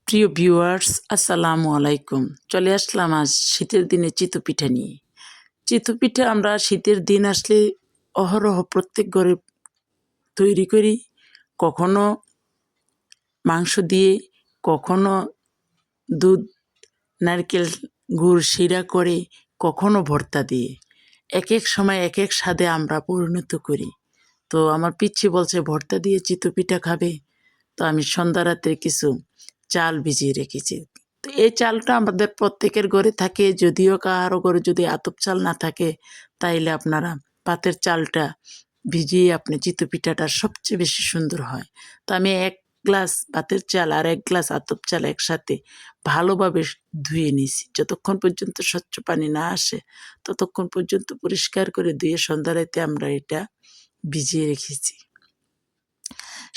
প্রিয় ভিউয়ার্স, আসসালামু আলাইকুম। চলে আসলাম আজ শীতের দিনে চিতই পিঠা নিয়ে। চিতই পিঠা আমরা শীতের দিন আসলে অহরহ প্রত্যেক ঘরে তৈরি করি। কখনো মাংস দিয়ে, কখনো দুধ, নারকেল, গুড় শিরা করে, কখনো ভর্তা দিয়ে। এক এক সময় এক এক স্বাদে আমরা পরিণত করি। তো আমার পিচ্ছি বলছে ভর্তা দিয়ে চিতই পিঠা খাবে। তো আমি সন্ধ্যা রাত্রে কিছু চাল ভিজিয়ে রেখেছি। তো এই চালটা আমাদের প্রত্যেকের ঘরে থাকে, যদিও কারো ঘরে যদি আতপ চাল না থাকে তাইলে আপনারা পাতের চালটা ভিজিয়ে আপনি চিতই পিঠাটা সবচেয়ে বেশি সুন্দর হয়। তো আমি ১ গ্লাস ভাতের চাল আর ১ গ্লাস আতপ চাল একসাথে ভালোভাবে ধুয়ে নিয়েছি। যতক্ষণ পর্যন্ত স্বচ্ছ পানি না আসে ততক্ষণ পর্যন্ত পরিষ্কার করে ধুয়ে সন্ধ্যা রাতে আমরা এটা ভিজিয়ে রেখেছি।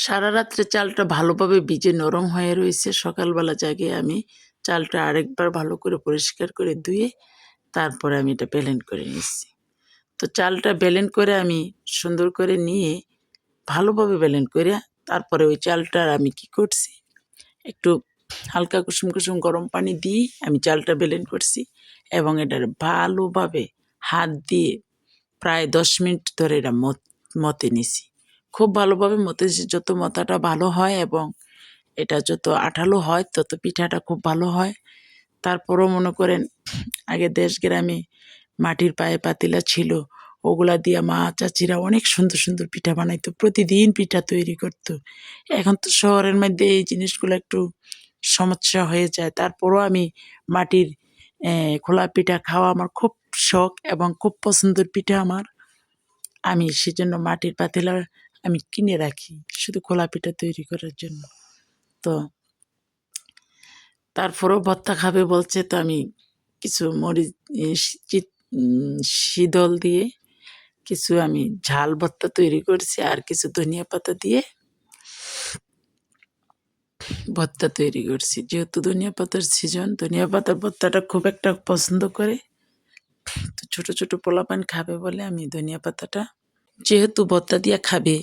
সারা রাত্রে চালটা ভালোভাবে ভিজে নরম হয়ে রয়েছে। সকালবেলা জাগিয়ে আমি চালটা আরেকবার ভালো করে পরিষ্কার করে ধুয়ে তারপরে আমি এটা ব্লেন্ড করে নিচ্ছি। তো চালটা ব্লেন্ড করে আমি সুন্দর করে নিয়ে ভালোভাবে ব্লেন্ড করে তারপরে ওই চালটার আমি কি করছি, একটু হালকা কুসুম কুসুম গরম পানি দিয়ে আমি চালটা ব্লেন্ড করছি এবং এটার ভালোভাবে হাত দিয়ে প্রায় ১০ মিনিট ধরে এটা মতে নিছি। খুব ভালোভাবে মতেছি, যত মতাটা ভালো হয় এবং এটা যত আঠালো হয় তত পিঠাটা খুব ভালো হয়। তারপরও মনে করেন আগে দেশ গ্রামে মাটির পায়ে পাতিলা ছিল, ওগুলা দিয়ে মা চাচিরা অনেক সুন্দর সুন্দর পিঠা বানাইতো, প্রতিদিন পিঠা তৈরি করতো। এখন তো শহরের মধ্যে এই জিনিসগুলো একটু সমস্যা হয়ে যায়। তারপরও আমি মাটির খোলা পিঠা খাওয়া আমার খুব শখ এবং খুব পছন্দের পিঠা আমার। আমি সেজন্য মাটির পাতিলা আমি কিনে রাখি শুধু খোলা পিঠা তৈরি করার জন্য। তো তারপরেও ভর্তা খাবে বলছে, তো আমি কিছু মরিচ শীতল দিয়ে কিছু আমি ঝাল ভর্তা তৈরি করছি আর কিছু ধনিয়া পাতা দিয়ে ভর্তা তৈরি করছি। যেহেতু ধনিয়া পাতার সিজন, ধনিয়া পাতার ভর্তাটা খুব একটা পছন্দ করে। তো ছোটো ছোটো পোলাপান খাবে বলে আমি ধনিয়া পাতাটা, যেহেতু ভর্তা দিয়ে খাবে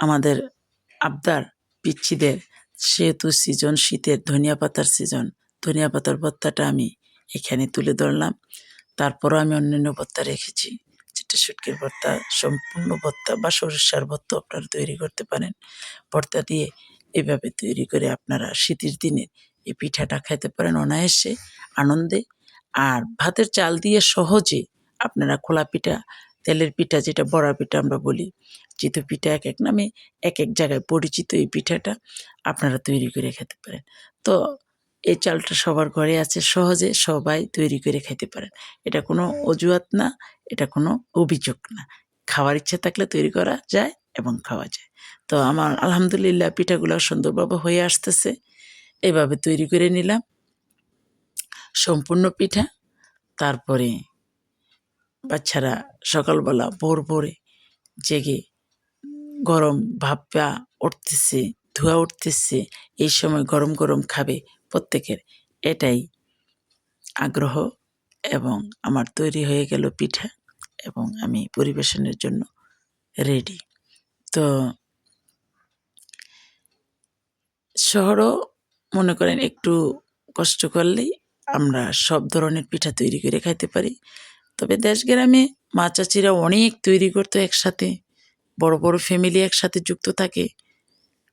আমাদের আবদার পিচ্ছিদের, সেহেতু সিজন শীতের ধনিয়া পাতার সিজন, ধনিয়া পাতার ভর্তাটা আমি এখানে তুলে ধরলাম। তারপরও আমি অন্যান্য ভর্তা রেখেছি, যেটা শুটকির ভর্তা, সম্পূর্ণ ভর্তা বা সরিষার ভর্তা আপনারা তৈরি করতে পারেন। ভর্তা দিয়ে এভাবে তৈরি করে আপনারা শীতের দিনে এই পিঠাটা খেতে পারেন অনায়াসে, আনন্দে। আর ভাতের চাল দিয়ে সহজে আপনারা খোলা পিঠা, তেলের পিঠা, যেটা বড়া পিঠা আমরা বলি, চিতই পিঠা এক এক নামে এক এক জায়গায় পরিচিত, এই পিঠাটা আপনারা তৈরি করে খেতে পারেন। তো এই চালটা সবার ঘরে আছে, সহজে সবাই তৈরি করে খেতে পারেন। এটা কোনো অজুহাত না, এটা কোনো অভিযোগ না। খাওয়ার ইচ্ছা থাকলে তৈরি করা যায় এবং খাওয়া যায়। তো আমার আলহামদুলিল্লাহ পিঠাগুলো সুন্দরভাবে হয়ে আসতেছে। এভাবে তৈরি করে নিলাম সম্পূর্ণ পিঠা। তারপরে বাচ্চারা সকালবেলা ভোর ভোরে জেগে গরম ভাপা উঠতেছে, ধোঁয়া উঠতেছে, এই সময় গরম গরম খাবে প্রত্যেকের, এটাই আগ্রহ। এবং আমার তৈরি হয়ে গেল পিঠা এবং আমি পরিবেশনের জন্য রেডি। তো শহরও মনে করেন একটু কষ্ট করলেই আমরা সব ধরনের পিঠা তৈরি করে খাইতে পারি। তবে দেশ গ্রামে মা চাচিরা অনেক তৈরি করতো একসাথে, বড় বড় ফ্যামিলি একসাথে যুক্ত থাকে,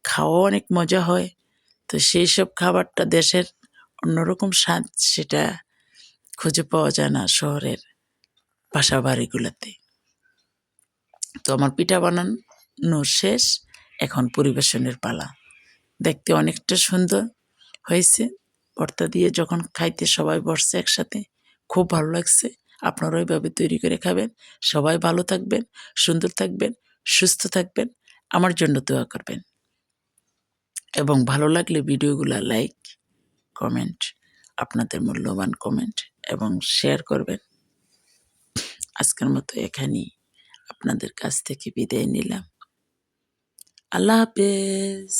খাওয়াও অনেক মজা হয়। তো সেই সব খাবারটা দেশের অন্যরকম স্বাদ, সেটা খুঁজে পাওয়া যায় না শহরের বাসা বাড়িগুলোতে। তো আমার পিঠা বানানো শেষ, এখন পরিবেশনের পালা। দেখতে অনেকটা সুন্দর হয়েছে, ভর্তা দিয়ে যখন খাইতে সবাই বসছে একসাথে, খুব ভালো লাগছে। আপনারাও এইভাবে তৈরি করে খাবেন। সবাই ভালো থাকবেন, সুন্দর থাকবেন, সুস্থ থাকবেন, আমার জন্য দোয়া করবেন এবং ভালো লাগলে ভিডিওগুলো লাইক, কমেন্ট, আপনাদের মূল্যবান কমেন্ট এবং শেয়ার করবেন। আজকের মতো এখানেই আপনাদের কাছ থেকে বিদায় নিলাম। আল্লাহ হাফেজ।